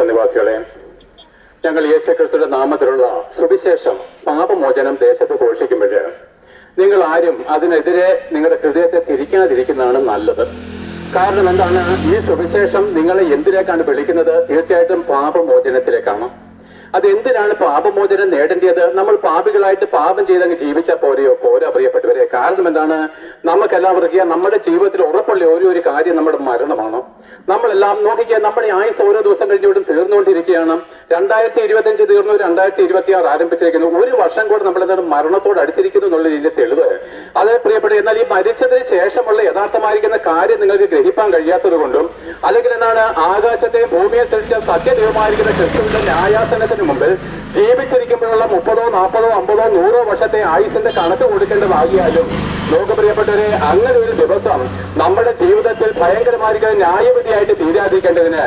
ദേശനിവാസികളെ, ഞങ്ങൾ യേശുക്രിസ്തുവിന്റെ നാമത്തിലുള്ള സുവിശേഷം പാപമോചനം ദേശത്ത് ഘോഷിക്കുമ്പോൾ നിങ്ങൾ ആരും അതിനെതിരെ നിങ്ങളുടെ ഹൃദയത്തെ തിരിക്കാതിരിക്കുന്നതാണ് നല്ലത്. കാരണം എന്താണ്? ഈ സുവിശേഷം നിങ്ങളെ എന്തിലേക്കാണ് വിളിക്കുന്നത്? തീർച്ചയായിട്ടും പാപമോചനത്തിലേക്കാണ്. അതെന്തിനാണ് പാപമോചനം നേടേണ്ടത്? നമ്മൾ പാപികളായിട്ട് പാപം ചെയ്തങ്ങ് ജീവിച്ചാൽ പോരോ പ്രിയപ്പെട്ടവരെ. കാരണം എന്താണ്? നമുക്കെല്ലാവർക്കും നമ്മുടെ ജീവിതത്തിൽ ഉറപ്പുള്ള ഒരു കാര്യം നമ്മുടെ മരണമാണ്. നമ്മളെല്ലാം നോക്കിക്കുക, നമ്മുടെ ആയുസ് ഓരോ ദിവസം കഴിഞ്ഞുകൊണ്ടും തീർന്നുകൊണ്ടിരിക്കുകയാണ്. 2025 തീർന്നു, 2026 ആരംഭിച്ചിരിക്കുന്നു. ഒരു വർഷം കൂടെ നമ്മളെന്താണ് മരണത്തോട് അടുത്തിരിക്കുന്നു എന്നുള്ളതിന്റെ തെളിവ്. അത് പ്രിയപ്പെട്ട, എന്നാൽ ഈ മരിച്ചതിന് ശേഷമുള്ള യഥാർത്ഥമായിരിക്കുന്ന കാര്യം നിങ്ങൾക്ക് ഗ്രഹിക്കാൻ കഴിയാത്തത് കൊണ്ടും, അല്ലെങ്കിൽ എന്താണ്, ആകാശത്തെയും ഭൂമിയെ സൃഷ്ടിച്ച സത്യദൈവമായിരിക്കുന്ന ക്രിസ്തുവിന്റെ ന്യായാസനത്തിന് മുമ്പിൽ ജീവിച്ചിരിക്കുമ്പോഴുള്ള 30, 40, 50, 100 വർഷത്തെ ആയുസിന്റെ കണക്ക് കൊടുക്കേണ്ടതാകിയാലും പ്രിയപ്പെട്ടവരെ, അങ്ങനെ ഒരു ദിവസം നമ്മുടെ ജീവിതത്തിൽ ഭയങ്കരമായിരിക്കുന്ന ന്യായവിധിയായിട്ട് തീരാതിരിക്കേണ്ടതിന്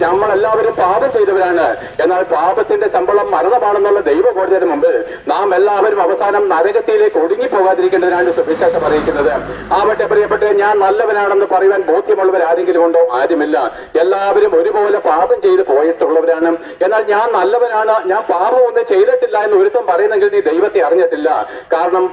നമ്മളെല്ലാവരും പാപം ചെയ്തവരാണ്. എന്നാൽ പാപത്തിന്റെ ശമ്പളം മരണമാണെന്നുള്ള ദൈവകോടതിയുടെ മുമ്പിൽ നാം എല്ലാവരും അവസാനം നരകത്തിലേക്ക് ഒടുങ്ങിപ്പോകാതിരിക്കേണ്ടതിനാണ് സുവിശേഷം അറിയിക്കുന്നത്. ആവട്ടെ പ്രിയപ്പെട്ടവരെ, ഞാൻ നല്ലവനാണെന്ന് പറയുവാൻ ബോധ്യമുള്ളവർ ആരെങ്കിലും ഉണ്ടോ? ആരുമില്ല. എല്ലാവരും ഒരുപോലെ പാപം ചെയ്ത് പോയിട്ടുള്ളവരാണ്. എന്നാൽ ഞാൻ നല്ലവനാണ്, ഞാൻ പാപമൊന്നും ചെയ്തിട്ടില്ല എന്ന് ഒരുത്തം പറയുന്നെങ്കിൽ നീ ദൈവത്തെ അറിഞ്ഞിട്ടില്ല. കാരണം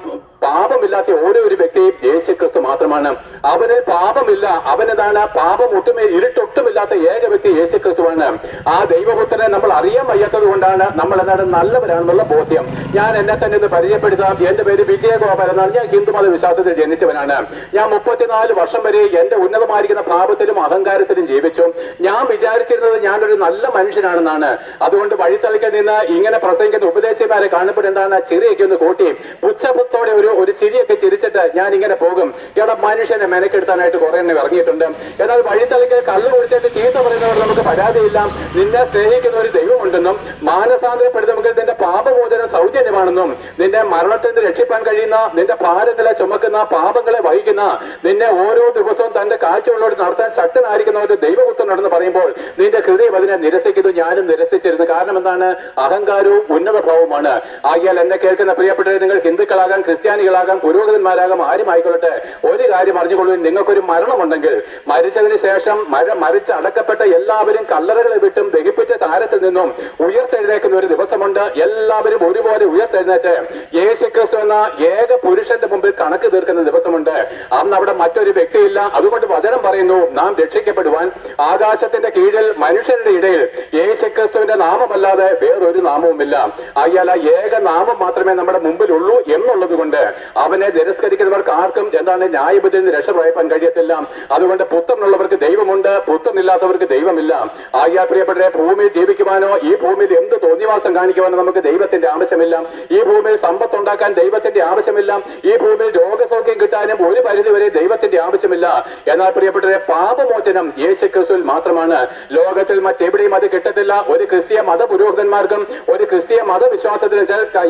പാപമില്ലാത്ത ഒരു വ്യക്തിയും യേശുക്രിസ്തു മാത്രമാണ്. അവനിൽ പാപമില്ല. അവനെന്താണ്? പാപം ഇരുട്ടൊട്ടുമില്ലാത്ത ഏക വ്യക്തി യേശുക്രിസ്തുവാണ്. ആ ദൈവപുത്രനെ നമ്മൾ അറിയാൻ വയ്യാത്തത് കൊണ്ടാണ് നമ്മൾ എന്താണ് നല്ലവരാണെന്നുള്ള ബോധ്യം. ഞാൻ എന്നെ തന്നെ ഒന്ന് പരിചയപ്പെടുത്താം. എന്റെ പേര് വിജയഗോപാൽ എന്നാണ്. ഞാൻ ഹിന്ദുമത വിശ്വാസത്തിൽ ജനിച്ചവനാണ്. ഞാൻ 34 വർഷം വരെ എന്റെ ഉന്നതമായിരിക്കുന്ന പാപത്തിലും അഹങ്കാരത്തിലും ജീവിച്ചു. ഞാൻ വിചാരിച്ചിരുന്നത് ഞാനൊരു നല്ല മനുഷ്യനാണെന്നാണ്. അതുകൊണ്ട് വഴിത്തളിക്കൽ നിന്ന് ഇങ്ങനെ പ്രസംഗിക്കുന്ന ഉപദേശിമാരെ കാണുമ്പോൾ എന്താണ്, ചിരിയൊക്കെ ഒന്ന് കൂട്ടി പുച്ഛത്തോടെ ഒരു ചിരിയൊക്കെ ചിരിച്ചിട്ട് ഞാൻ ഇങ്ങനെ പോകും. ഇവിടെ മനുഷ്യനെ മെനക്കെടുത്താനായിട്ട് കുറെ എണ്ണം ഇറങ്ങിയിട്ടുണ്ട്. എന്നാൽ വഴിത്തളിക്കൽ കള്ളു കുടിച്ചിട്ട് ചീത്ത പറയുന്നവർ നമുക്ക് പരാതിയില്ല. നിന്നെ സ്നേഹിക്കുന്ന ഒരു ദൈവമുണ്ടെന്നും മാനസാന്തരപ്പെടുത്തുമെങ്കിൽ നിന്റെ പാപമോചനം സൗജന്യമാണെന്നും നിന്റെ മരണത്തിന് രക്ഷിപ്പാൻ കഴിയുന്ന, നിന്റെ ഭാരങ്ങളെ ചുമക്കുന്ന, പാപങ്ങളെ വഹിക്കുന്ന, നിന്നെ ഓരോ ദിവസവും തന്റെ കാഴ്ചകളോട് നടത്താൻ ശക്തനായിരിക്കുന്ന ഒരു ദൈവപുത്രനുണ്ടെന്ന് പറയുമ്പോൾ നിന്റെ ഹൃദയം അതിനെ നിരസിക്കുന്നു. ഞാനും നിരസിച്ചിരുന്നു. കാരണം എന്താണ്? അഹങ്കാരവും ഉന്നത ഭാവവുമാണ്. ആകിയാൽ എന്നെ കേൾക്കുന്ന പ്രിയപ്പെട്ടവരെ, നിങ്ങൾ ഹിന്ദുക്കളാകാം, ക്രിസ്ത്യാനികളാകാം, പുരോഹിതന്മാരാകാം, ആരുമായിക്കൊള്ളട്ടെ, ഒരു കാര്യം അറിഞ്ഞുകൊള്ളൂ. നിങ്ങൾക്കൊരു മരണമുണ്ടെങ്കിൽ മരിച്ചതിന് ശേഷം മരിച്ച് അടക്കപ്പെട്ട എല്ലാവരും കല്ലറകളെ വിട്ടും ദഹിപ്പിച്ച ചാരത്തിൽ നിന്നും ഉയർത്തെഴുന്നേക്കുന്ന ഒരു ദിവസമുണ്ട്. എല്ലാവരും ഒരുപോലെ ഉയർത്തെഴുന്നേറ്റ് യേശുക്രിസ്തു എന്ന ഏക പുരുഷന്റെ മുമ്പിൽ കണക്ക് തീർക്കുന്ന ദിവസമുണ്ട്. അന്ന് അവിടെ മറ്റൊരു വ്യക്തിയില്ല. അതുകൊണ്ട് വചനം പറയുന്നു, നാം രക്ഷിക്കപ്പെടുവാൻ ആകാശത്തിന്റെ കീഴിൽ മനുഷ്യരുടെ ഇടയിൽ യേശുക്രിസ്തുവിന്റെ നാമമല്ലാതെ വേറൊരു നാമവുമില്ല. ആയാൽ ആ ഏക നാമം മാത്രമേ നമ്മുടെ മുമ്പിലുള്ളൂ എന്നുള്ളത് കൊണ്ട് അവനെ നിരസ്കരിക്കുന്നവർക്ക് ആർക്കും എന്താണ് ന്യായബുദ്ധിയിൽ നിന്ന് രക്ഷ പ്രാപിക്കാൻ കഴിയത്തില്ല. അതുകൊണ്ട് പുത്രനുള്ളവർക്ക് ദൈവമുണ്ട്, പുത്രനില്ലാത്തവർക്ക് ദൈവമില്ല. ആയാൽ പ്രിയപ്പെട്ടവരെ, ഭൂമിയിൽ ജീവിക്കുവാനോ ഈ ഭൂമിയിൽ എന്ത് തോന്നിവാസം കാണിക്കുവാനോ നമുക്ക് ദൈവത്തിന്റെ ആവശ്യമില്ല. ഈ ഭൂമിയിൽ സമ്പത്ത് ഉണ്ടാക്കാൻ ദൈവത്തിന്റെ ആവശ്യമില്ല. ഈ ഭൂമിയിൽ രോഗസൗഖ്യം കിട്ടാനും ഒരു പരിധിവരെ ദൈവത്തിന്റെ ആവശ്യമില്ല. എന്നാൽ പ്രിയപ്പെട്ടവരെ, പാപമോചനം യേശുക്രിസ്തുവിൽ മാത്രമാണ്. ലോകത്തിൽ മറ്റെവിടെയും അത് കിട്ടത്തില്ല. ഒരു ക്രിസ്തീയ മത പുരോഹിതന്മാർക്കും ഒരു ക്രിസ്തീയ മതവിശ്വാസത്തിന്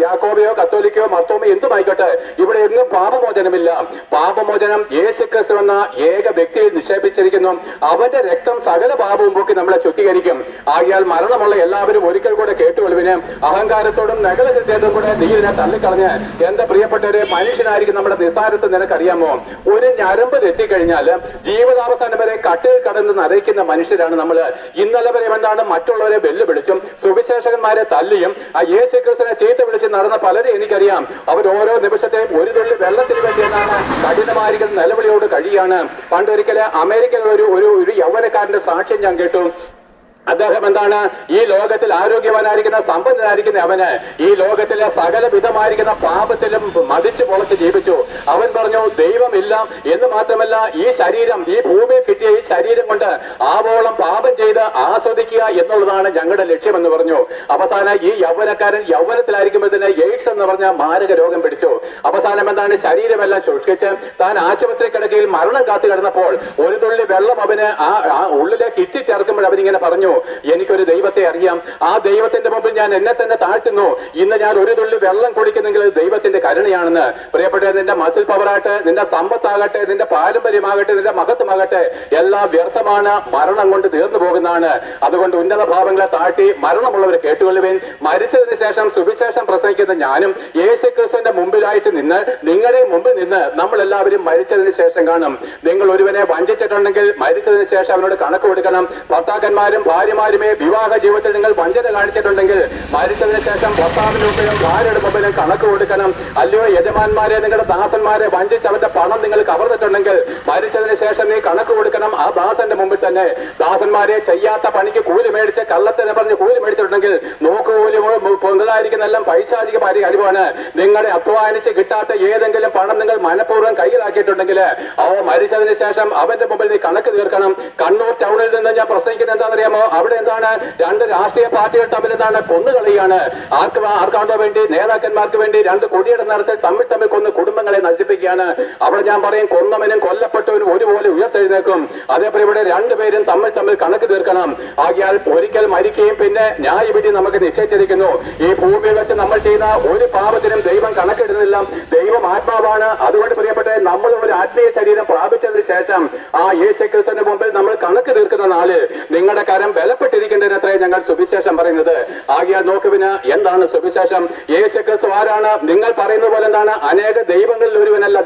യാക്കോബയോ കത്തോലിക്കയോ മർത്തോമയോ എന്തുമായിക്കോട്ടെ, ഇവിടെ എങ്ങും പാപമോചനമില്ല. പാപമോചനം യേശുക്രിസ്തു എന്ന ഏക വ്യക്തിയിൽ നിക്ഷേപിച്ചിരിക്കുന്നു. അവന്റെ രക്തം സകല പാപവും പോക്കി നമ്മളെ ശുദ്ധീകരിക്കും. ആകിയാൽ മരണമുള്ള എല്ലാവരും ഒരിക്കൽ കൂടെ കേട്ടുകൊള്ളുവിന്. അഹങ്കാരത്തോടും നഗരത്തോടും കൂടെ നീ ഇതിനെ തള്ളിക്കളഞ്ഞ് എന്റെ പ്രിയപ്പെട്ടവരെ, മനുഷ്യനായിരിക്കും നമ്മുടെ നിസ്സാരത്തെ നിനക്കറിയാമോ? ഒരു ഞരമ്പ് തെറ്റിക്കഴിഞ്ഞാൽ ജീവിതാവസാനം വരെ കട്ടിൽ കടന്ന് നരയ്ക്കുന്ന മനുഷ്യരാണ് നമ്മൾ. ഇന്നലെ വരെ എന്താണ് മറ്റുള്ളവരെ വെല്ലുവിളിച്ചും സുവിശേഷകന്മാരെ തല്ലിയും ആ യേശുക്രിസ്തുവിനെ ചീത്ത വിളിച്ച് നടന്ന പലരും എനിക്കറിയാം. അവർ ഓരോ നിമിഷത്തെയും ഒരു തുള്ളി വെള്ളത്തിന് വേണ്ടി എന്താണ് കഠിനമായിരിക്കുന്ന നിലവിളിയോട് കഴിയാണ്. പണ്ടൊരിക്കല് അമേരിക്കയിൽ ഒരു യൗവനക്കാരന്റെ സാക്ഷ്യം ഞാൻ കേട്ടു. അദ്ദേഹം എന്താണ്, ഈ ലോകത്തിൽ ആരോഗ്യവാനായിരിക്കുന്ന സമ്പന്നനായിരിക്കുന്ന അവന് ഈ ലോകത്തിലെ സകല വിധമായിരിക്കുന്ന പാപത്തിലും മതിച്ചു പൊളച്ച് ജീവിച്ചു. അവൻ പറഞ്ഞു, ദൈവമില്ല എന്ന് മാത്രമല്ല, ഈ ശരീരം, ഈ ഭൂമിയിൽ കിട്ടിയ ഈ ശരീരം കൊണ്ട് ആവോളം പാപം ചെയ്ത് ആസ്വദിക്കുക എന്നുള്ളതാണ് ഞങ്ങളുടെ ലക്ഷ്യമെന്ന് പറഞ്ഞു. അവസാനം ഈ യൗവനക്കാരൻ യൗവനത്തിലായിരിക്കുമ്പോൾ തന്നെ എയ്ഡ്സ് എന്ന് പറഞ്ഞ മാരക രോഗം പിടിച്ചു. അവസാനം എന്താണ്, ശരീരമെല്ലാം ശുഷ്കിച്ച് താൻ ആശുപത്രി കിടക്കയിൽ മരണം കാത്തു കിടന്നപ്പോൾ ഒരു തുള്ളി വെള്ളം അവന് ആ ഉള്ളിലേക്ക് ഇറ്റിച്ചിറക്കുമ്പോൾ അവനിങ്ങനെ പറഞ്ഞു, എനിക്കൊരു ദൈവത്തെ അറിയാം. ആ ദൈവത്തിന്റെ മുമ്പിൽ ഞാൻ എന്നെ തന്നെ താഴ്ത്തുന്നു. ഇന്ന് ഞാൻ ഒരു തുള്ളി വെള്ളം കുടിക്കുന്നെങ്കിൽ ദൈവത്തിന്റെ കരുണയാണെന്ന്. പ്രിയപ്പെട്ട, നിന്റെ മസിൽ പവറാകട്ടെ, നിന്റെ സമ്പത്താകട്ടെ, നിന്റെ പാരമ്പര്യമാകട്ടെ, നിന്റെ മഹത്വമാകട്ടെ, എല്ലാം വ്യർത്ഥമാണ്, മരണം കൊണ്ട് തീർന്നു പോകുന്നതാണ്. അതുകൊണ്ട് ഉന്നത ഭാവങ്ങളെ താഴ്ത്തി മരണമുള്ളവരെ കേട്ടുകൊള്ളുവേൻ. മരിച്ചതിന് ശേഷം സുവിശേഷം പ്രസംഗിക്കുന്ന ഞാനും യേശുക്രിസ്തുവിന്റെ മുമ്പിലായിട്ട് നിന്ന്, നിങ്ങളുടെ മുമ്പിൽ നിന്ന് നമ്മൾ എല്ലാവരും മരിച്ചതിന് ശേഷം കാണും. നിങ്ങൾ ഒരുവനെ വഞ്ചിച്ചിട്ടുണ്ടെങ്കിൽ മരിച്ചതിന് ശേഷം അവനോട് കണക്ക് കൊടുക്കണം. ഭർത്താക്കന്മാരും ഭാര്യമാരുമേ വിവാഹ ജീവിതത്തിൽ നിങ്ങൾ വഞ്ചന കാണിച്ചിട്ടുണ്ടെങ്കിൽ മരിച്ചതിന് ശേഷം ഭർത്താവിന്റെ മുമ്പിലും ഭാര്യയുടെ മുമ്പിലും കണക്ക് കൊടുക്കണം. അല്ലയോ യജമാന്മാരെ, നിങ്ങളുടെ ദാസന്മാരെ വഞ്ചിച്ച് അവന്റെ പണം നിങ്ങൾ കവർന്നിട്ടുണ്ടെങ്കിൽ മരിച്ചതിന് ശേഷം നീ കണക്ക് കൊടുക്കണം ആ ദാസന്റെ മുമ്പിൽ തന്നെ. ദാസന്മാരെ ചെയ്യാത്ത പണിക്ക് കൂലി മേടിച്ച് കള്ളത്തിന് പറഞ്ഞ് കൂലി മേടിച്ചിട്ടുണ്ടെങ്കിൽ നോക്കുകൂലി മുതലായിരിക്കുന്ന എല്ലാം പൈശാചിക അനുഭവമാണ്. നിങ്ങളെ അധ്വാനിച്ച് കിട്ടാത്ത ഏതെങ്കിലും പണം നിങ്ങൾ മനഃപൂർവ്വം കയ്യിലാക്കിയിട്ടുണ്ടെങ്കിൽ മരിച്ചതിന് ശേഷം അവന്റെ മുമ്പിൽ നീ കണക്ക് തീർക്കണം. കണ്ണൂർ ടൗണിൽ നിന്ന് ഞാൻ പ്രസംഗിക്കുന്നത് എന്താണെന്നറിയാമോ? അവിടെ എന്താണ്, രണ്ട് രാഷ്ട്രീയ പാർട്ടികൾ തമ്മിൽ എന്താണ് കൊന്നുകളിയാണ്. ആർക്കാണ്ടോ വേണ്ടി, നേതാക്കന്മാർക്ക് വേണ്ടി രണ്ട് കൊടിയുടെ നേരത്തിൽ തമ്മിൽ കൊന്ന് കുടുംബങ്ങളെ നശിപ്പിക്കുകയാണ്. അവിടെ ഞാൻ പറയും, കൊന്നവനും കൊല്ലപ്പെട്ടവനും ഒരുപോലെ ഉയർത്തെഴുന്നേക്കും. അതേപോലെ ഇവിടെ രണ്ടുപേരും തമ്മിൽ കണക്ക് തീർക്കണം. ആകിയാൽ ഒരിക്കൽ മരിക്കുകയും പിന്നെ ന്യായവിധി നമുക്ക് നിശ്ചയിച്ചിരിക്കുന്നു. ഈ ഭൂമിയിൽ വെച്ച് നമ്മൾ ചെയ്യുന്ന ഒരു പാപത്തിനും ദൈവം കണക്കിടുന്നില്ല. ദൈവം ആത്മാവാണ്. അതുകൊണ്ട് പ്രിയപ്പെട്ട നമ്മൾ ഒരു ആത്മീയ ശരീരം പ്രാപിച്ചതിന് ശേഷം ആ യേശുക്രിസ്തുവിന്റെ മുമ്പിൽ നമ്മൾ കണക്ക് തീർക്കുന്ന നാള് നിങ്ങളുടെ കരം ബലപ്പെട്ടിരിക്കേണ്ടതിനത്രേ ഞങ്ങൾ സുവിശേഷം പറയുന്നത്. ആകിയാൽ നോക്കുവിന് എന്താണ് സുവിശേഷം? യേശുക്രിസ്തു ആരാണ്? നിങ്ങൾ പറയുന്ന പോലെ എന്താണ്? അനേക ദൈവങ്ങളിൽ ഒരുവനല്ല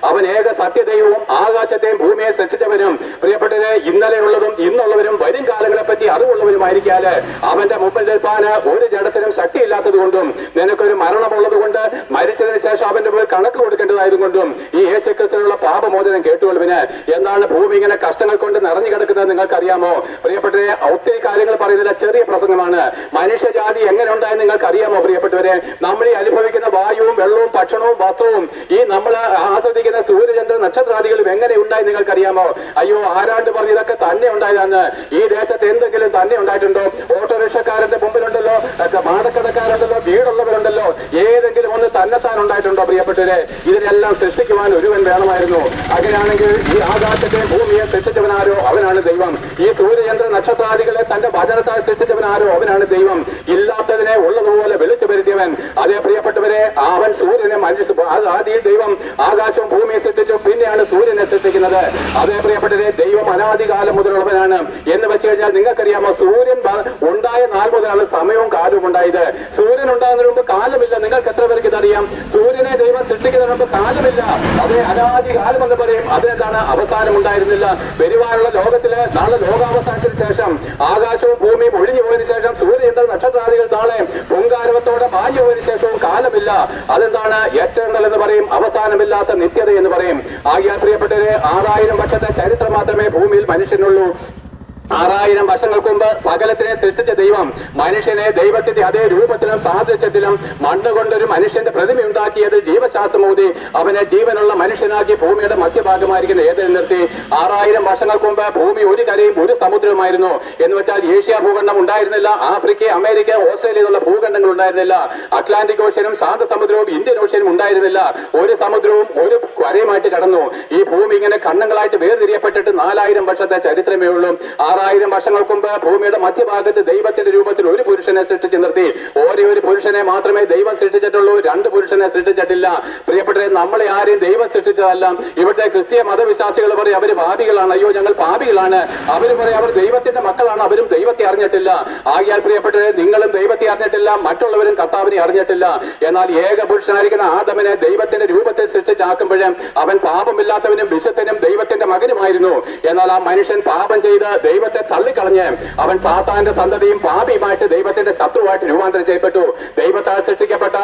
അവൻ ഏക സത്യദൈവവും ആകാശത്തെയും ഭൂമിയെ സൃഷ്ടിച്ചവനും പ്രിയപ്പെട്ടവരെ ഇന്നലെയുള്ളതും ഇന്നുള്ളവരും വരും കാലങ്ങളെ പറ്റി അറിവുള്ളവരുമായിരിക്കാല് അവന്റെ മുമ്പിൽ നിൽപ്പാന് ഒരു ജഡത്തിനും ശക്തിയില്ലാത്തത് കൊണ്ടും നിനക്കൊരു മരണമുള്ളത് കൊണ്ട് മരിച്ചതിന് ശേഷം അവന്റെ മുമ്പിൽ കണക്ക് കൊടുക്കേണ്ടതായതുകൊണ്ടും ഈ യേശുക്രിസ്തുവിനുള്ള പാപമോചനം കേട്ടുകൊള്ളുവിന്. എന്താണ് ഭൂമി ഇങ്ങനെ കഷ്ടങ്ങൾ കൊണ്ട് നിറഞ്ഞു കിടക്കുന്നത് നിങ്ങൾക്കറിയാമോ? പ്രിയപ്പെട്ടവരെ, ഒത്തിരി കാര്യങ്ങൾ പറയുന്നില്ല, ചെറിയ പ്രസംഗമാണ്. മനുഷ്യജാതി എങ്ങനെ ഉണ്ടായെന്ന് നിങ്ങൾക്ക് അറിയാമോ? പ്രിയപ്പെട്ടവരെ, നമ്മൾ ഈ അനുഭവിക്കുന്ന വായുവും വെള്ളവും ഭക്ഷണവും വസ്ത്രവും ഈ നമ്മൾ ആസ്വദിക്കുന്ന സൂര്യചന്ദ്ര നക്ഷത്രാദികളും എങ്ങനെ ഉണ്ടായി നിങ്ങൾക്കറിയാമോ? അയ്യോ, ആരാണ്ട് പറഞ്ഞ് ഇതൊക്കെ തന്നെ ഉണ്ടായതാന്ന്. ഈ ദേശത്ത് എന്തെങ്കിലും തന്നെ ഉണ്ടായിട്ടുണ്ടോ? ഓട്ടോറിക്ഷക്കാരന്റെ മുമ്പിലുണ്ടല്ലോ, മാടക്കടക്കാരുണ്ടല്ലോ, വീടുള്ളവരുണ്ടല്ലോ, ഏതെങ്കിലും ഒന്ന് തന്നെത്താൻ ഉണ്ടായിട്ടുണ്ടോ? പ്രിയപ്പെട്ടവരെ, ഇതിനെല്ലാം സൃഷ്ടിക്കുവാൻ ഒരുവൻ വേണമായിരുന്നു. അങ്ങനെയാണെങ്കിൽ ഈ ആകാശത്തെ ഭൂമിയെ സൃഷ്ടിച്ചവനാരോ അവനാണ് ദൈവം. ഈ സൂര്യചന്ദ്ര നക്ഷത്രാദികളെ തന്റെ വചനത്താൽ സൃഷ്ടിച്ചവനാരോ അവനാണ് ദൈവം. ഇല്ലാത്തതിനെ ഉള്ളതുപോലെ വിളിച്ചു വരുത്തിയവൻ. അതേ പ്രിയപ്പെട്ടവരെ, അവൻ സൂര്യനെ ആദ്യം ദൈവം ആകാശവും ഭൂമിയെ സൃഷ്ടിച്ചു, പിന്നെയാണ് സൂര്യനെ സൃഷ്ടിക്കുന്നത്. അതേ പ്രിയപ്പെട്ടവരെ, ദൈവം അനാദികാലം മുതലുള്ളവനാണ് എന്ന് വെച്ച് കഴിഞ്ഞാൽ നിങ്ങൾക്കറിയാമോ? സൂര്യൻ ഉണ്ടായ നാൾ മുതലാണ് സമയവും കാലവും ഉണ്ടായത്. സൂര്യൻ ഉണ്ടാകുന്നതിന് മുമ്പ് കാലമില്ല. നിങ്ങൾക്ക് എത്ര പേർക്ക് ഇതറിയാം? സൂര്യനെ ദൈവം സൃഷ്ടിക്കുന്നതിന് മുമ്പ് കാലമില്ല. അതേ അനാദികാലം എന്ന് പറയും. അതിനെന്താണ്? അവസാനം ഉണ്ടായിരുന്നില്ല. വരുവാനുള്ള ലോകത്തില് നാളെ ലോകാവസാനത്തിന് ശേഷം ആകാശവും ഭൂമിയും ഒഴിഞ്ഞു പോയതിനു ശേഷം സൂര്യചന്ദ്ര നക്ഷത്രാദികൾ നാളെ പൊങ്കാരവത്തോടെ മാഞ്ഞു പോയതിനു ശേഷവും കാലമില്ല. അതെന്താണ്? എറ്റേണൽ എന്ന് പറയും, അവസാനമില്ലാത്ത നിത്യത എന്ന് പറയും. ആകിയാൽ പ്രിയപ്പെട്ടവരെ, 6000 വർഷത്തെ ചരിത്രം മാത്രമേ ഭൂമിയിൽ മനുഷ്യനുള്ളൂ. 6000 വർഷങ്ങൾക്ക് മുമ്പ് സകലത്തിനെ സൃഷ്ടിച്ച ദൈവം മനുഷ്യനെ ദൈവത്തിന്റെ അതേ രൂപത്തിലും സാദൃശ്യത്തിലും മണ്ണുകൊണ്ടൊരു മനുഷ്യന്റെ പ്രതിമ ഉണ്ടാക്കിയത് ജീവശാസ്ത്രമൂതി അവനെ ജീവനുള്ള മനുഷ്യനാക്കി ഭൂമിയുടെ മധ്യഭാഗമായിരിക്കുന്ന ഏതിൽ നിർത്തി. 6000 വർഷങ്ങൾക്ക് മുമ്പ് ഭൂമി ഒരു കരയും ഒരു സമുദ്രവുമായിരുന്നു. എന്ന് വെച്ചാൽ ഏഷ്യ ഭൂഖണ്ഡം ഉണ്ടായിരുന്നില്ല, ആഫ്രിക്ക, അമേരിക്ക, ഓസ്ട്രേലിയ എന്നുള്ള ഭൂഖണ്ഡങ്ങൾ ഉണ്ടായിരുന്നില്ല. അറ്റ്ലാന്റിക് ഓഷ്യനും ശാന്തസമുദ്രവും ഇന്ത്യൻ ഓഷ്യനും ഉണ്ടായിരുന്നില്ല. ഒരു സമുദ്രവും ഒരു കരയുമായിട്ട് കടന്നു. ഈ ഭൂമി ഇങ്ങനെ ഖണ്ഡങ്ങളായിട്ട് വേർതിരിയപ്പെട്ടിട്ട് 4000 വർഷത്തെ ചരിത്രമേ ഉള്ളൂ. 6000 വർഷങ്ങൾക്ക് മുമ്പ് ഭൂമിയുടെ മധ്യഭാഗത്ത് ദൈവത്തിന്റെ രൂപത്തിൽ ഒരു പുരുഷനെ സൃഷ്ടിച്ചു നിർത്തി. ഒരു പുരുഷനെ മാത്രമേ ദൈവം സൃഷ്ടിച്ചിട്ടുള്ളൂ, 2 പുരുഷനെ സൃഷ്ടിച്ചിട്ടില്ല. പ്രിയപ്പെട്ടവരെ, നമ്മളെ ആരെയും ദൈവം സൃഷ്ടിച്ചതല്ല. ഇവിടുത്തെ ക്രിസ്തീയ മതവിശ്വാസികൾ പറയും അവര് പാപികളാണ്. അയ്യോ, ഞങ്ങൾ പാപികളാണ്. അവര് പറയും അവർ ദൈവത്തിന്റെ മക്കളാണ്, അവരും ദൈവത്തെ അറിഞ്ഞിട്ടില്ല. ആകിയാൽ പ്രിയപ്പെട്ടവരെ, നിങ്ങളും ദൈവത്തെ അറിഞ്ഞിട്ടില്ല, മറ്റുള്ളവരും കർത്താവിനെ അറിഞ്ഞിട്ടില്ല. എന്നാൽ ഏക പുരുഷനായിരിക്കുന്ന ആദമിനെ ദൈവത്തിന്റെ രൂപത്തിൽ സൃഷ്ടിച്ചാക്കുമ്പോഴും അവൻ പാപമില്ലാത്തവനും വിശുദ്ധനും ദൈവത്തിന്റെ മകനുമായിരുന്നു. എന്നാൽ ആ മനുഷ്യൻ പാപം ചെയ്ത് ദൈവത്തെ തള്ളിക്കളഞ്ഞ് അവൻ സാത്താന്റെ സന്തതിയും പാപിയുമായിട്ട് ദൈവത്തിന്റെ ശത്രുവായിട്ട് രൂപാന്തരം ചെയ്യപ്പെട്ടു. ദൈവത്താൽ സൃഷ്ടിക്കപ്പെട്ട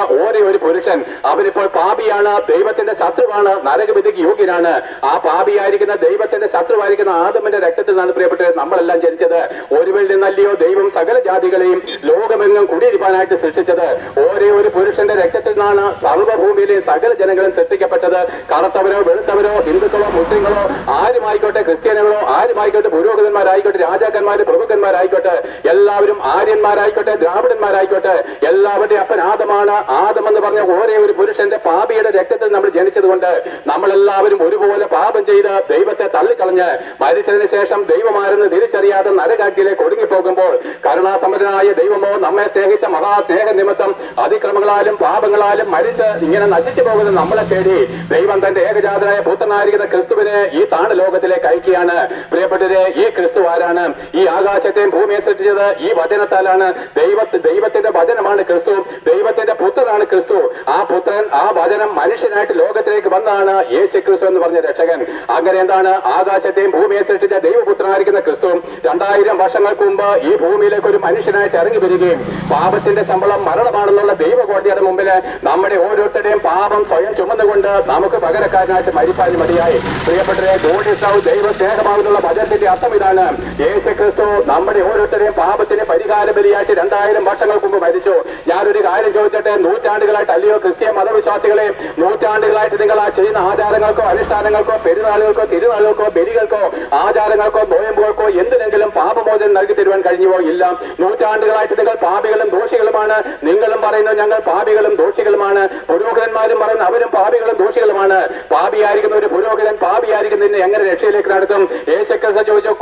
ഒരു പുരുഷൻ അവനിപ്പോൾ പാപിയാണ്, ദൈവത്തിന്റെ ശത്രുവാണ്, നരകവിധിക്ക് യോഗ്യനാണ്. ആ പാപിയായിരിക്കുന്ന ദൈവത്തിന്റെ ശത്രുവായിരിക്കുന്ന ആദമിന്റെ രക്തത്തിൽ നിന്നാണ് പ്രിയപ്പെട്ടവരെ നമ്മളെല്ലാം ജനിച്ചത്. ഒരുവിൽ നിന്നല്ലയോ ദൈവം സകല ജാതികളെയും ലോകമെങ്ങും കുടിയിരിക്കാനായിട്ട് സൃഷ്ടിച്ചത്. ഒരു പുരുഷന്റെ രക്തത്തിൽ നിന്നാണ് സർവ്വഭൂമിയിലെ സകല ജനങ്ങളും സൃഷ്ടിക്കപ്പെട്ടത്. കറുത്തവരോ വെളുത്തവരോ ഹിന്ദുക്കളോ മുസ്ലിങ്ങളോ ആരുമായിക്കോട്ടെ, ക്രിസ്ത്യാനികളോ ആരുമായിക്കോട്ടെ, പുരോഹിതന്മാരായിക്കോട്ടെ, രാജാക്കന്മാര് പ്രഭുക്കന്മാരായിക്കോട്ടെ, എല്ലാവരും ആര്യന്മാരായിക്കോട്ടെ, ദ്രാവിഡന്മാരായിക്കോട്ടെ, എല്ലാവരുടെയും അപ്പൻ ആദമാണ്. ആദം എന്ന് പറഞ്ഞ ഒരു പുരുഷന്റെ പാപിയുടെ രക്തത്തിൽ നമ്മൾ ജനിച്ചത് കൊണ്ട് നമ്മളെല്ലാവരും ഒരുപോലെ പാപം ചെയ്ത് ദൈവത്തെ തള്ളിക്കളഞ്ഞ് മരിച്ചതിന് ശേഷം ദൈവമാരെന്ന് തിരിച്ചറിയാതെ നരകാഗ്നിയിലേക്ക് ഒടുങ്ങിപ്പോകുമ്പോൾ കരുണാസമ്പന്നനായ ദൈവമോ നമ്മെ സ്നേഹിച്ച മഹാസ്നേഹ നിമിത്തം അതിക്രമങ്ങളാലും പാപങ്ങളാലും മരിച്ച് ഇങ്ങനെ നശിച്ചു പോകുന്ന നമ്മളെ തേടി ദൈവം തന്റെ ഏകജാതനായ പുത്രനായിരിക്കുന്ന ക്രിസ്തുവിനെ ഈ താണ ലോകത്തിലേക്ക് അയക്കുകയാണ്. പ്രിയപ്പെട്ടവരെ, ഈ ക്രിസ്തു ആരാണ്? ഈ ആകാശത്തെയും ഭൂമിയെ സൃഷ്ടിച്ചത് ഈ വചനത്താലാണ്. ദൈവത്തിന്റെ വചനമാണ് ക്രിസ്തു, ദൈവത്തിന്റെ പുത്രനാണ് ക്രിസ്തു. ക്രിസ്തു, ആ പുത്രൻ, ആ വചനം മനുഷ്യനായിട്ട് ലോകത്തിലേക്ക് വന്നാണ് യേശു ക്രിസ്തു എന്ന് പറഞ്ഞ രക്ഷകൻ. അങ്ങനെ എന്താണ്? ആകാശത്തെയും ഭൂമിയെ സൃഷ്ടിച്ച ദൈവപുത്രനായിരിക്കുന്ന ക്രിസ്തു 2000 വർഷങ്ങൾക്ക് മുമ്പ് ഈ ഭൂമിയിലേക്ക് ഒരു മനുഷ്യനായിട്ട് ഇറങ്ങി വരികയും പാപത്തിന്റെ ശമ്പളം മരണമാണെന്നുള്ള ദൈവകോടതിയുടെ മുമ്പിൽ നമ്മുടെ ഓരോരുത്തരുടെയും പാപം സ്വയം ചുമന്നുകൊണ്ട് നമുക്ക് പകരക്കാരനായിട്ട് മരിപ്പാൻ മതിയായി. പ്രിയപ്പെട്ടവരെ, ഗോഡിസ്റ്റാവ് ദൈവ സ്നേഹമാകുന്നുള്ള വചനത്തിന്റെ അർത്ഥം ഇതാണ്. യേശു ക്രിസ്തു നമ്മുടെ ഓരോരുത്തരുടെയും പാപത്തിന് പരിഹാര ബലിയായിട്ട് 2000 വർഷങ്ങൾക്ക് മുമ്പ് മരിച്ചു. ഞാനൊരു കാര്യം ചോദിച്ചട്ടെ, നൂറ്റാണ്ടുകളായിട്ട്, അല്ലയോ ക്രിസ്ത്യ മതവിശ്വാസികളെ, നൂറ്റാണ്ടുകളായിട്ട് നിങ്ങൾ ആ ചെയ്യുന്ന ആചാരങ്ങൾക്കോ അനുഷ്ഠാനങ്ങൾക്കോ പെരുന്നാളുകൾക്കോ തിരുനാളുകൾക്കോ ബലികൾക്കോ ആചാരങ്ങൾക്കോ നോയമ്പുകൾക്കോ എന്തിനെങ്കിലും പാപമോചനം നൽകി തരുവാൻ കഴിഞ്ഞുവോ? ഇല്ല. നൂറ്റാണ്ടുകളായിട്ട് നിങ്ങൾ പാപികളും ദോഷികളുമാണ്. നിങ്ങളും പറയുന്നു ഞങ്ങൾ പാപികളും ദോഷികളുമാണ്. പുരോഹിതന്മാരും പറയുന്നു അവരും പാപികളും ദോഷികളുമാണ്. പാപിയായിരിക്കുന്ന ഒരു പുരോഹിതൻ പാപിയായിരിക്കുന്നതിനെ എങ്ങനെ രക്ഷയിലേക്ക് നടത്തും? യേശുക്രിസ്തു ചോദിച്ചു,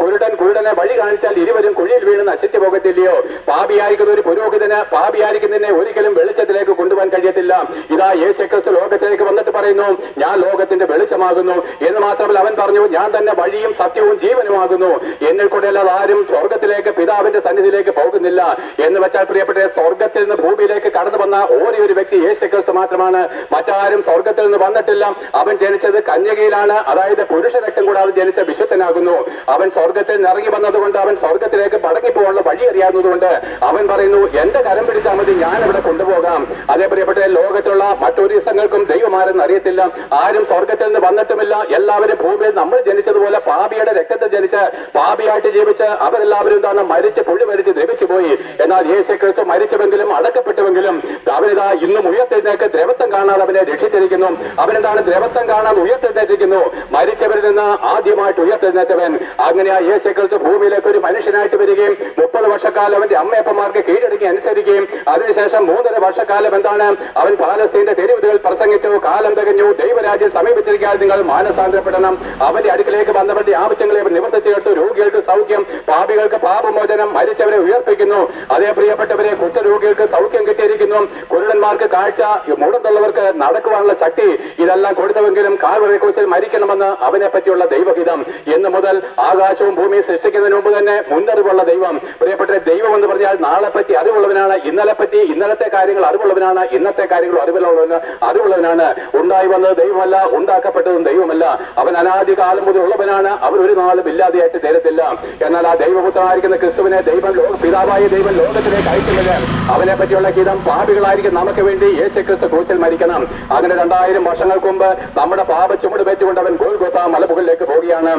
കുരുടനെ വഴി കാണിച്ചാൽ ഇരുവരും കുഴിയിൽ വീണ് നശിച്ചു പോകത്തില്ലയോ? പാപിയായിരിക്കുന്ന ഒരു പുരോഹിതന് പാപിയായിരിക്കുന്നതിനെ ഒരിക്കലും വെളിച്ചത്തിലേക്ക് കൊണ്ടുപോകാൻ കഴിയത്തില്ല. ഇതാ യേശുക്രിസ്തു ലോകത്തിലേക്ക് വന്നിട്ട് പറയുന്നു, ഞാൻ ലോകത്തിന്റെ വെളിച്ചമാകുന്നു എന്ന് മാത്രമല്ല, അവൻ പറഞ്ഞു, ഞാൻ തന്നെ വഴിയും സത്യവും ജീവനുമാകുന്നു. എന്നിൽ കൂടെ അല്ലാതെ ആരും സ്വർഗത്തിലേക്ക് പിതാവിന്റെ സന്നിധിയിലേക്ക് പോകുന്നില്ല. എന്ന് വെച്ചാൽ പ്രിയപ്പെട്ട, സ്വർഗത്തിൽ നിന്ന് ഭൂമിയിലേക്ക് കടന്നു വന്ന ഒരേ ഒരു വ്യക്തി യേശുക്രിസ്തു മാത്രമാണ്. മറ്റാരും സ്വർഗത്തിൽ നിന്ന് വന്നിട്ടില്ല. അവൻ ജനിച്ചത് കന്യകയിലാണ്. അതായത് പുരുഷ രക്തം കൂടാതെ ജനിച്ച വിശുദ്ധനാകുന്നു. അവൻ സ്വർഗത്തിൽ നിന്ന് ഇറങ്ങി വന്നതുകൊണ്ട് അവൻ സ്വർഗത്തിലേക്ക് മടങ്ങിപ്പോകാനുള്ള വഴി അറിയാവുന്നതുകൊണ്ട് അവൻ പറയുന്നു, എന്റെ കരം പിടിച്ചാൽ മതി, ഞാൻ ഇവിടെ കൊണ്ടുപോകാം. അതേ പ്രിയപ്പെട്ട, ലോകത്തിലുള്ള മറ്റൊരു ദിവസങ്ങൾക്കും ദൈവമാരെന്ന് അറിയത്തില്ല. ആരും സ്വർഗത്തിൽ നിന്ന് വന്നിട്ടുമില്ല. എല്ലാവരും ഭൂമിയിൽ നമ്മൾ ജനിച്ചതുപോലെ പാപിയുടെ രക്തത്തിൽ ജനിച്ച് പാപിയായിട്ട് ജീവിച്ച് അവരെല്ലാവരും എന്താണ് മരിച്ച് പുഴു മരിച്ച് ദ്രവിച്ചു പോയി. എന്നാൽ യേശു ക്രിസ്തു മരിച്ചുവെങ്കിലും അടക്കപ്പെട്ടുവെങ്കിലും അവനിതാ ഇന്നും ഉയർത്തെഴുന്നേക്ക് ദ്രവത്വം കാണാതെ അവനെ രക്ഷിച്ചിരിക്കുന്നു. അവനെന്താണ്? ദ്രവത്വം കാണാതെ ഉയർത്തെഴുന്നേറ്റിരിക്കുന്നു. മരിച്ചവരിൽ നിന്ന് ആദ്യമായിട്ട് ഉയർത്തെഴുന്നേറ്റവൻ. അങ്ങനെ ആ യേശു ക്രിസ്തു ഭൂമിയിലേക്ക് ഒരു മനുഷ്യനായിട്ട് വരികയും 30 വർഷക്കാലം അവന്റെ അമ്മയപ്പന്മാർക്ക് കീഴടങ്ങി അനുസരിക്കുകയും അതിനുശേഷം 3.5 വർഷക്കാലം എന്താണ് അവൻ പാലസ്തീന്റെ തെരുവുകൾ പ്രസംഗിച്ചു. കാലം തികഞ്ഞു, ദൈവരാജ്യം സമീപിച്ചിരിക്കാൻ നിങ്ങൾ മാനസാന്തരപ്പെടണം. അവന്റെ അടുക്കിലേക്ക് വന്നവരുടെ ആവശ്യങ്ങളെ നിവർത്തിച്ചു ചേർത്തു. രോഗികൾക്ക് സൗഖ്യം, പാപികൾക്ക് പാപമോചനം, മരിച്ചവരെ ഉയർപ്പിക്കുന്നു. അതേ പ്രിയപ്പെട്ടവരെ, കുഷ്ഠരോഗികൾക്ക് സൗഖ്യം കിട്ടിയിരിക്കുന്നു. കുരുടന്മാർക്ക് കാഴ്ച, മൂടത്തുള്ളവർക്ക് നടക്കുവാനുള്ള ശക്തി, ഇതെല്ലാം കൊടുത്തുവെങ്കിലും കാൽവറി ക്രൂശിൽ മരിക്കണമെന്ന് അവനെ പറ്റിയുള്ള ദൈവഹിതം. എന്ന് മുതൽ ആകാശവും ഭൂമിയും സൃഷ്ടിക്കുന്നതിന് മുമ്പ് തന്നെ മുന്നറിവുള്ള ദൈവം. പ്രിയപ്പെട്ട, ദൈവം എന്ന് പറഞ്ഞാൽ നാളെ പറ്റി അറിവുള്ളവനാണ്. ഇന്നലത്തെ കാര്യങ്ങൾ അറിവുള്ളവനാണ്. ഇന്നത്തെ കാര്യങ്ങൾ അറിവുള്ളവനാണ്. ഉണ്ടായി വന്നത് ദൈവമല്ല, ഉണ്ടാക്കപ്പെട്ടതും ദൈവമല്ല. അവൻ അനാദികാലം മുതൽ ഉള്ളവനാണ്. അവൻ ഒരു നാളും ഇല്ലാതെയായിട്ട് തീരത്തില്ല. എന്നാൽ ആ ദൈവപുത്രനായിരിക്കുന്ന ക്രിസ്തുവിനെ പിതാവായ ദൈവം ലോകത്തിലേക്ക് അയക്കുന്നത് അവനെ പറ്റിയുള്ള ഗീതം പാപികളായിരിക്കും നമുക്ക് വേണ്ടി യേശു ക്രിസ്തു ക്രൂശിൽ മരിക്കണം. അങ്ങനെ 2000 വർഷങ്ങൾക്ക് മുമ്പ് നമ്മുടെ പാപ ചുമടുപേറ്റുകൊണ്ട് അവൻ ഗോൽഗോഥാ മലമുകളിലേക്ക് പോവുകയാണ്.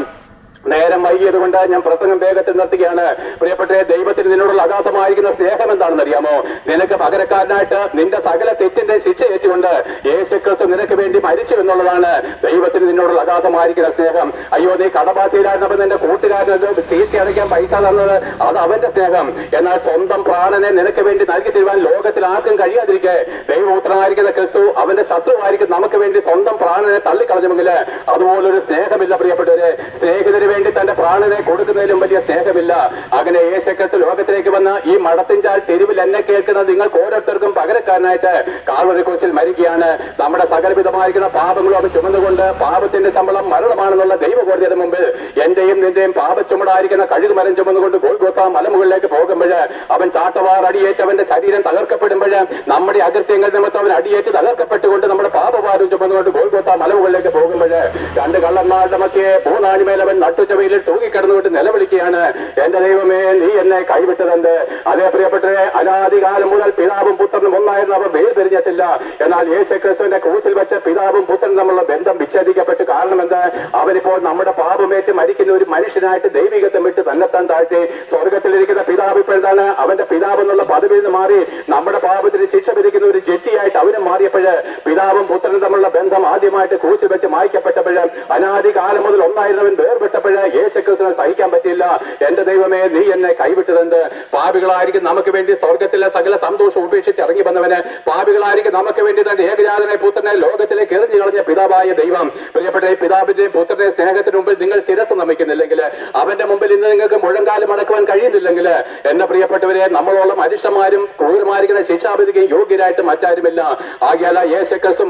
നേരം വൈകിയത് കൊണ്ട് ഞാൻ പ്രസംഗം വേഗത്തിൽ നിർത്തുകയാണ്. പ്രിയപ്പെട്ട, ദൈവത്തിന് നിന്നോടുള്ള അഗാധമായിരിക്കുന്ന സ്നേഹം എന്താണെന്ന് അറിയാമോ? നിനക്ക് പകരക്കാരനായിട്ട് നിന്റെ സകല തെറ്റിന്റെ ശിക്ഷ ഏറ്റുകൊണ്ട് യേശുക്രിസ്തു നിനക്ക് വേണ്ടി മരിച്ചു എന്നുള്ളതാണ് ദൈവത്തിന് നിന്നോടുള്ള അഗാധമായിരിക്കുന്ന സ്നേഹം. അയ്യോ, നീ കടബാധ്യയിലായിരുന്നപ്പോൾ നിന്റെ കൂട്ടുകാരന് ചീസി അടയ്ക്കാൻ പൈസ തന്നത് അത് അവന്റെ സ്നേഹം. എന്നാൽ സ്വന്തം പ്രാണനെ നിനക്ക് വേണ്ടി നൽകി തരുവാൻ ലോകത്തിൽ ആർക്കും കഴിയാതിരിക്കെ ദൈവപുത്രനായിരിക്കുന്ന ക്രിസ്തു അവന്റെ ശത്രുവായിരിക്കും നമുക്ക് വേണ്ടി സ്വന്തം പ്രാണനെ തള്ളിക്കളഞ്ഞുമെങ്കിൽ അതുപോലൊരു സ്നേഹമില്ല. പ്രിയപ്പെട്ടവരെ, സ്നേഹിതരെ വേണ്ടി തന്റെ പ്രാണനെ കൊടുക്കുന്നതിലും വലിയ സ്നേഹമില്ല. അങ്ങനെ യേശുക്രിസ്തു ലോകത്തിലേക്ക് വന്ന് ഈ മടത്തിൻചാൽ തെരുവിൽ എന്നെ കേൾക്കുന്ന നിങ്ങൾക്ക് ഓരോരുത്തർക്കും പകരക്കാരനായിട്ട് കാൽവരി ക്രൂശിൽ മരിക്കുകയാണ്. നമ്മുടെ സകലവിധമായിരിക്കുന്ന പാപങ്ങളും അവൻ ചുമന്നുകൊണ്ട് പാപത്തിന്റെ ശമ്പളം മരണമാണെന്നുള്ള ദൈവകോടതിയുടെ മുമ്പിൽ എന്റെയും നിന്റെയും പാപച്ചുമടായിരിക്കുന്ന കഴുകുമരം ചുമന്നുകൊണ്ട് ഗോൽഗോഥാ മലമുകളിലേക്ക് പോകുമ്പോൾ അവൻ ചാട്ടവാർ അടിയേറ്റ് അവന്റെ ശരീരം തകർക്കപ്പെടുമ്പോൾ നമ്മുടെ അകൃത്യങ്ങൾ നിമിത്തം അവൻ അടിയേറ്റ് തകർക്കപ്പെട്ടുകൊണ്ട് നമ്മുടെ പാപഭാരം ചുമന്നുകൊണ്ട് ഗോൽഗോഥാ മലമുകളിലേക്ക് പോകുമ്പോൾ 2 കള്ളന്മാരുടെ മധ്യേ പൂനാണിമേൽ അവൻ നട്ടുച്ചവയിലിൽ തൂങ്ങിക്കിടന്നുകൊണ്ട് നിലവിളിക്കുകയാണ്, എന്റെ ദൈവമേ, നീ എന്നെ കൈവിട്ടതെന്ത്? അതേ പ്രിയപ്പെട്ടവരെ, അനാദികാലം മുതൽ പിതാവും പുത്രനും ഒന്നായിരുന്നു, അവർ വേർപിരിഞ്ഞിട്ടില്ല. എന്നാൽ യേശുക്രിസ്തുവിന്റെ ക്രൂശിൽ വെച്ച് പിതാവും പുത്രനും തമ്മിലുള്ള ബന്ധം വിച്ഛേദിക്കപ്പെട്ടു. കാരണം എന്താ? അവനിപ്പോൾ നമ്മുടെ പാപമേറ്റ് മരിക്കുന്ന ഒരു മനുഷ്യനായിട്ട് ദൈവികത്വം വിട്ട് തന്നെത്താൻ താഴ്ത്തി സ്വർഗത്തിലിരിക്കുന്ന പിതാവ് ഇപ്പോഴാണ് അവന്റെ പിതാവ് എന്നുള്ള പദവിയിൽ നിന്ന് മാറി നമ്മുടെ പാപത്തിന് ശിക്ഷ വിധിക്കുന്ന ഒരു ജഡ്ജിയായിട്ട് അവനും മാറിയപ്പോൾ പിതാവും പുത്രനും തമ്മിലുള്ള ബന്ധം ആദ്യമായിട്ട് ക്രൂശിൽ വെച്ച് മായ്ക്കപ്പെട്ടപ്പോൾ അനാദികാലം മുതൽ ഒന്നായിരുന്നവൻ വേർപെട്ടപ്പോൾ യേശുക്രിസ്തുവിനെ സഹിക്കാൻ പറ്റില്ല. എന്റെ ദൈവമേ, നീ എന്നെ കൈവിട്ടതെന്ത്? പാപികളായിരിക്കും നമുക്ക് വേണ്ടി സ്വർഗത്തിലെ സകല സന്തോഷം ഉപേക്ഷിച്ച് ഇറങ്ങി വന്നവന്, പാപികളായിരിക്കും നമുക്ക് വേണ്ടി തന്റെ ഏകജാതനായ പുത്രനെ ലോകത്തിലേക്ക് എറിഞ്ഞു കളഞ്ഞ പിതാവായ ദൈവം. പ്രിയപ്പെട്ട, പിതാവിന്റെയും പുത്രന്റെ സ്നേഹത്തിന് മുമ്പിൽ നിങ്ങൾ ശിരസ് നമിക്കുന്നില്ലെങ്കിൽ, അവന്റെ മുമ്പിൽ ഇന്ന് നിങ്ങൾക്ക് മുഴങ്കാലം അടക്കുവാൻ കഴിയുന്നില്ലെങ്കിൽ, എന്നെ പ്രിയപ്പെട്ടവരെ, നമ്മളോളം അരിഷ്ടമാരും ക്രൂരമായിരിക്കുന്ന ശിക്ഷാവിധിക്ക് യോഗ്യരായിട്ട് മറ്റാരുമില്ല. ആകയാൽ യേശുക്രിസ്തു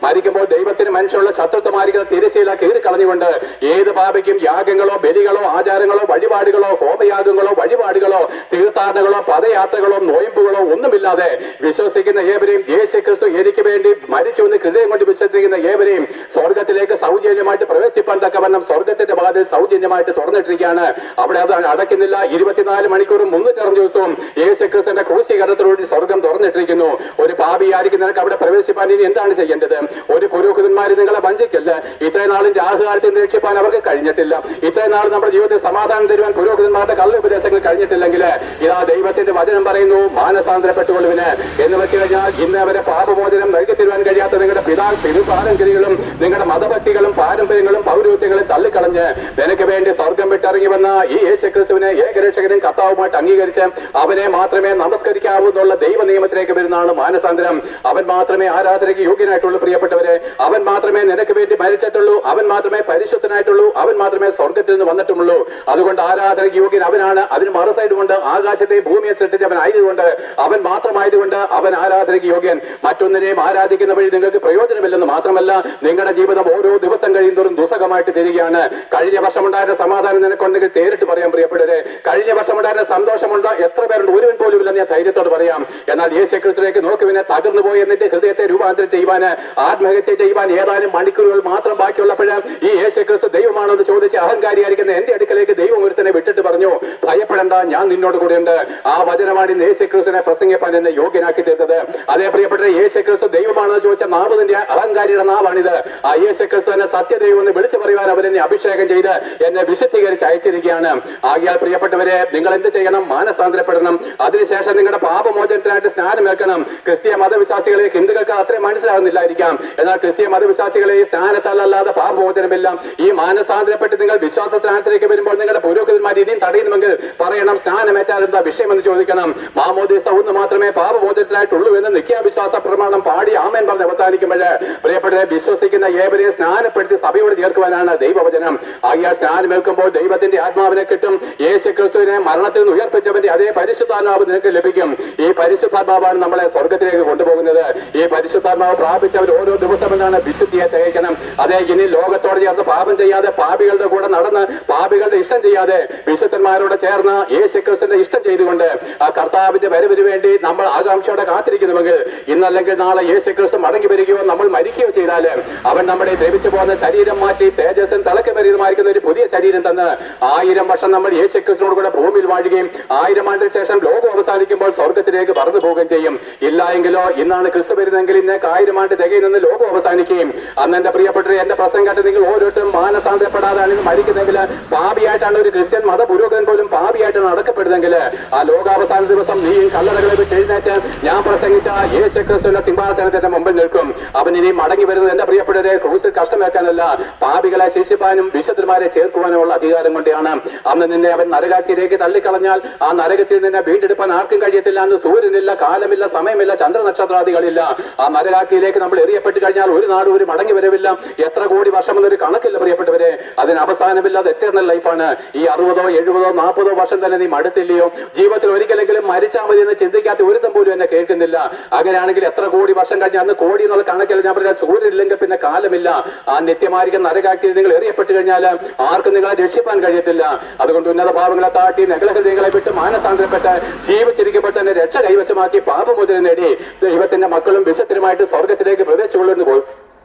മരിക്കുമ്പോൾ ദൈവത്തിന് മനുഷ്യനുള്ള ശത്രുത്വമായിരിക്കുന്ന തിരശ്ശീല കീറിക്കളഞ്ഞുകൊണ്ട് ഏത് പാപിക്കും യാഗങ്ങളോ ബലികളോ ആചാരങ്ങളോ ഉത്സവങ്ങളോ വഴിപാടുകളോ ഹോമയാഗങ്ങളോ വഴിപാടുകളോ തീർത്ഥാടനങ്ങളോ പദയാത്രകളോ നോയമ്പുകളോ ഒന്നുമില്ലാതെ വിശ്വസിക്കുന്ന ഏവരെയും യേശുക്രിസ്തു എനിക്ക് വേണ്ടി മരിച്ചു എന്ന് ഹൃദയം കൊണ്ട് വിശ്വസിക്കുന്ന ഏവരെയും സ്വർഗത്തിലേക്ക് സൗജന്യമായിട്ട് പ്രവേശിപ്പാൻ തക്കവണ്ണം സ്വർഗത്തിന്റെ വാതിൽ സൗജന്യമായിട്ട് തുറന്നിട്ടിരിക്കുകയാണ്. അവിടെ അത് അടയ്ക്കുന്നില്ല. 24 മണിക്കൂറും 360 ദിവസവും യേശുക്രിസ്തുവിന്റെ ക്രൂശീകരണത്തോടുകൂടി സ്വർഗം തുറന്നിട്ടിരിക്കുന്നു. ഒരു പാപിയായിരിക്കും നിനക്ക് അവിടെ പ്രവേശിപ്പാൻ ഇനി എന്താണ് ചെയ്യേണ്ടത്? ഒരു പുരോഹിതന്മാര് നിങ്ങളെ വഞ്ചിക്കല്ല. ഇത്രയും നാളും രാഹുകാലത്തിൽ രക്ഷിപ്പാൻ അവർക്ക് കഴിഞ്ഞിട്ടില്ല. ഇത്രയും നാൾ നമ്മുടെ ജീവിതത്തിൽ സമാധാനം തരുവാൻ പുരോഹിതന്മാരുടെ കള്ളുപദേശങ്ങൾ കഴിഞ്ഞിട്ടില്ലെങ്കിൽ ഇതാ ദൈവത്തിന്റെ വചനം പറയുന്നു, മാനസാന്തരപ്പെട്ടുകൊള്ളുവിന് എന്ന് വെച്ച് കഴിഞ്ഞാൽ ഇന്ന് അവരെ പാപമോചനം നൽകി തരുവാൻ കഴിയാത്ത നിങ്ങളുടെ പിതൃപാരമ്പര്യങ്ങളും നിങ്ങളുടെ മതഭക്തികളും പാരമ്പര്യങ്ങളും പൗരോഹിത്യങ്ങളും തള്ളിക്കളഞ്ഞ് നിനക്ക് വേണ്ടി സ്വർഗം വിട്ടിറങ്ങി വന്ന ഈ യേശുക്രിസ്തുവിനെ ഏകരക്ഷകനും കർത്താവുമായിട്ട് അംഗീകരിച്ച് അവനെ മാത്രമേ നമസ്കരിക്കാവൂ എന്നുള്ള ദൈവ നിയമത്തിലേക്ക് വരുന്നതാണ് മാനസാന്തരം. അവൻ മാത്രമേ ആരാധനയ്ക്ക് യോഗ്യനായിട്ടുള്ളൂ. പ്രിയപ്പെട്ടവരെ, അവൻ മാത്രമേ നിനക്ക് വേണ്ടി മരിച്ചിട്ടുള്ളൂ. അവൻ മാത്രമേ പരിശുദ്ധനായിട്ടുള്ളൂ. അവൻ മാത്രമേ സ്വർഗത്തിൽ നിന്ന് വന്നിട്ടുള്ളൂ. അതുകൊണ്ട് ആരാധനയ്ക്ക് യോഗ്യൻ അവനാണ്. അതിന് മറുസൈഡ് കൊണ്ട് ആകാശത്തെ ഭൂമിയെ സൃഷ്ടിച്ചവൻ ആയതുകൊണ്ട്, അവൻ മാത്രമായതുകൊണ്ട് അവൻ ആരാധനയ്ക്ക് യോഗ്യൻ. മറ്റൊന്നിനെയും ആരാധിക്കുന്ന വഴി നിങ്ങൾക്ക് പ്രയോജനമില്ലെന്ന് മാത്രമല്ല, നിങ്ങളുടെ ജീവിതം ഓരോ ദിവസം കഴിയുന്നതോറും ദുസ്സഹമായിട്ട് തീരുകയാണ്. കഴിഞ്ഞ വർഷമുണ്ടായിരുന്ന സമാധാനം നിനക്കുണ്ടെങ്കിൽ നേരിട്ട് പറയാം പ്രിയപ്പെട്ടവരെ. കഴിഞ്ഞ വർഷമുണ്ടായിരുന്ന സന്തോഷമുണ്ടോ? എത്ര പേരുണ്ട്? ഒരുവൻ പോലും ഇല്ലെന്ന് ഞാൻ ധൈര്യത്തോട് പറയാം. എന്നാൽ യേശുക്രിസ്തുവിലേക്ക് നോക്കുവിനെ തകർന്നു പോയി എന്നിട്ട് ഹൃദയത്തെ രൂപാന്തരം ചെയ്യുവാൻ, ആത്മഹത്യ ചെയ്യുവാൻ ഏതാനും മണിക്കൂറുകൾ മാത്രം ബാക്കിയുള്ളപ്പോഴും ഈ യേശുക്രിസ്തു ദൈവമാണോ എന്ന് ചോദിച്ച് അഹങ്കാരിയായിരിക്കുന്ന എന്റെ അടുക്കലേക്ക് ദൈവം ഒരുത്തനെ വിട്ടിട്ട് പറഞ്ഞു, ഭയപ്പെടേണ്ട, ഞാൻ നിന്നോട് കൂടെയുണ്ട്. ആ വചനമാണ് ഇന്ന് യേശുക്രിസ്തുവിനെ പ്രസംഗിപ്പാൻ എന്നെ യോഗ്യനാക്കി തീർത്തത്. അതേ പ്രിയപ്പെട്ട യേശുക്രിസ്തു ദൈവമാണെന്ന് ചോദിച്ച നാമതിന്റെ അഹങ്കാരിയുടെ നാവാണിത്. ആ യേശുക്രിസ്തു എന്നെ സത്യദൈവം എന്ന് വിളിച്ചു പറയുവാൻ അവരെന്നെ അഭിഷേകം ചെയ്ത് എന്നെ വിശുദ്ധീകരിച്ച് അയച്ചിരിക്കുകയാണ്. ആകിയാൽ പ്രിയപ്പെട്ടവരെ, നിങ്ങൾ എന്ത് ചെയ്യണം? മാനസാന്തരപ്പെടണം. അതിനുശേഷം നിങ്ങളുടെ പാപമോചനത്തിനായിട്ട് സ്നാനമേൽക്കണം. ക്രിസ്തീയ മതവിശ്വാസികളെ ഹിന്ദുക്കൾക്ക് അത്രയും മനസ്സിലാകുന്നില്ലായിരിക്കാം. എന്നാൽ ക്രിസ്തീയ മതവിശ്വാസികളെ ഈ സ്നാനത്താലല്ലാതെ പാപമോചനമില്ല. ഈ മാനസാന്തരപ്പെട്ട് നിങ്ങൾ വിശ്വാസ സ്നാനത്തിലേക്ക് വരുമ്പോൾ നിങ്ങളുടെ പുരോഹിതന്മാർ ഇനിയും തടയുന്നുവെങ്കിൽ പറയണം, സ്നാനമേറ്റാൽ എന്താ വിഷയമെന്ന് ചോദിക്കണം. മാമോദീസ ഒന്ന് മാത്രമേ പാപമോചനത്തിനായിട്ടുള്ളൂ എന്ന് നിത്യാവിശ്വാസ പ്രമാണം പാടി ആമേൻ പറഞ്ഞ് അവസാനിക്കുമ്പോൾ പ്രിയപ്പെട്ടവരെ, വിശ്വസിക്കുന്ന ഏവരെയും സ്നാനപ്പെടുത്തി സഭയോട് ചേർക്കുവാനാണ് ദൈവവചനം. ആകിയാൽ സ്നാനമേൽക്കുമ്പോൾ ദൈവത്തിന്റെ ആത്മാവിനെ കിട്ടും. യേശുക്രിസ്തുവിനെ മരണത്തിൽ നിന്ന് ഉയർപ്പിച്ചവന്റെ അതേ പരിശുദ്ധാത്മാവ് നിനക്ക് ലഭിക്കും. ഈ പരിശുദ്ധാത്മാവാണ് നമ്മളെ സ്വർഗത്തിലേക്ക് കൊണ്ടുപോകുന്നത്. ഈ പരിശുദ്ധാത്മാവ് പ്രാപിച്ചവർ ഓരോ ദിവസം എന്താണ്? വിശുദ്ധിയെ തികയ്ക്കണം. അതേ, ഇനി ലോകത്തോട് ചേർന്ന് പാപം ചെയ്യാതെ, പാപികളുടെ കൂടെ നടന്ന് പാപികളുടെ ഇഷ്ടം ചെയ്യാതെ, വിശുദ്ധന്മാരോട് ചേർന്ന് യേശുക്രിസ്തുവിന്റെ ഇഷ്ടം ചെയ്തുകൊണ്ട് ആ കർത്താവിന്റെ വരവിന് വേണ്ടി നമ്മൾ ആകാംക്ഷയോടെ കാത്തിരിക്കുന്നുവെങ്കിൽ ഇന്നല്ലെങ്കിൽ നാളെ യേശുക്രിസ്തു മടങ്ങി വരികയോ നമ്മൾ മരിക്കുകയോ ചെയ്താൽ അവൻ നമ്മുടെ ദ്രവിച്ചു പോകുന്ന ശരീരം മാറ്റി തേജസ്സും തിളക്കമേറിയതുമായിരിക്കുന്ന ഒരു പുതിയ ശരീരം തന്ന് 1000 വർഷം നമ്മൾ യേശുക്രിസ്തുവിനോട് കൂടെ ഭൂമിയിൽ വാഴുകയും 1000 ആണ്ടിന് ശേഷം ലോകം അവസാനിക്കുമ്പോൾ സ്വർഗത്തിലേക്ക് പറന്നു പോവുകയും ചെയ്യും. ഇല്ല എങ്കിലോ ഇന്നാണ് ക്രിസ്തു വരുന്നതെങ്കിൽ ഇന്നേക്ക് 1000 ആണ്ട് തികയുന്ന ലോകം അവസാനിക്കുകയും അന്ന് എന്റെ പ്രിയപ്പെട്ടവരെ, എന്റെ പ്രസംഗം കേട്ട് നിങ്ങൾ ഓരോരുത്തരും മാനസാന്തരപ്പെടാതാണ് മരിക്കുന്നെങ്കിൽ, പാപിയായിട്ടാണ് ഒരു ക്രിസ്ത്യൻ മത പുരോഹിതൻ പോലും പാപിയായിട്ടാണ് അടക്കപ്പെടുന്നെങ്കിൽ, ആ ലോകാവസാന ദിവസം നീ കല്ലറകളെ വിട്ട് എഴുന്നേറ്റ് ഞാൻ പ്രസംഗിച്ച യേശുക്രിസ്തുവിന്റെ സിംഹാസനത്തിന്റെ മുമ്പിൽ നിൽക്കും. അവൻ ഇനി മടങ്ങി വരുന്നത് എന്റെ പ്രിയപ്പെട്ടവരെ ക്രൂസിൽ കഷ്ടമേക്കാനല്ല, പാപികളെ ശിക്ഷിപ്പാനും വിശുദ്ധന്മാരെ ചേർക്കുവാനുമുള്ള അധികാരം കൊണ്ടാണ്. അന്ന് നിന്നെ അവൻ നരകാക്കിലേക്ക് തള്ളിക്കളഞ്ഞാൽ ആ നരകത്തിൽ നിന്നെ വീണ്ടെടുപ്പാൻ ആർക്കും കഴിയത്തില്ല. അന്ന് സൂര്യനില്ല, കാലമില്ല, സമയമില്ല, ചന്ദ്രനക്ഷത്രാദികളില്ല. ആ നരകാക്കിയിലേക്ക് നമ്മൾ എറിയപ്പെട്ട് കഴിഞ്ഞാൽ ഒരു നാട് ഒരു മടങ്ങി വരവില്ല. എത്ര കോടി വർഷം എന്നൊരു കണക്കില്ല പ്രിയപ്പെട്ടവരെ. അതിന് അവസാനമില്ല. അത് എറ്റേണൽ ലൈഫാണ്. ഈ 60, 70, 40 വർഷം തന്നെ നീ മടുത്തില്ലയോ? ജീവിതത്തിൽ ഒരിക്കലെങ്കിലും മരിച്ചാൽ മതി എന്ന് ചിന്തിക്കാത്ത ഒരുത്തം പോലും എന്നെ കേൾക്കുന്നില്ല. അങ്ങനെയാണെങ്കിൽ എത്ര കോടി വർഷം കഴിഞ്ഞാൽ അന്ന് കോടി എന്നുള്ള കണക്കിൽ ഞാൻ പറഞ്ഞാൽ സൂര്യനില്ലെങ്കിൽ പിന്നെ കാലമില്ല. ആ നിത്യമായിരിക്കുന്ന നരകാക്കി നിങ്ങൾ എറിയപ്പെട്ട് കഴിഞ്ഞാൽ ആർക്കും നിങ്ങളെ രക്ഷിപ്പാൻ കഴിയത്തില്ല. അതുകൊണ്ട് ഉന്നത പാപങ്ങളെ താട്ടി നഗളഹൃദയങ്ങളെ വിട്ട് മാനസാന്തരപ്പെട്ട് ജീവിച്ചിരിക്കുമ്പോൾ തന്നെ രക്ഷ കൈവശമാക്കി പാപമോചനം നേടി ദൈവത്തിന്റെ മക്കളും വിശുദ്ധരുമായിട്ട് സ്വർഗത്തിലേക്ക് പ്രവേശിച്ചുകൊള്ളുന്നു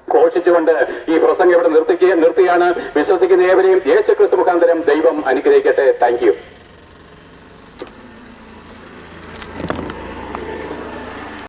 ഘോഷിച്ചുകൊണ്ട് ഈ പ്രസംഗം ഇവിടെ നിർത്തുകയാണ്. വിശ്വസിക്കുന്ന ഏവരെയും യേശുക്രിസ്തു മുഖാന്തരം ദൈവം അനുഗ്രഹിക്കട്ടെ. Thank you.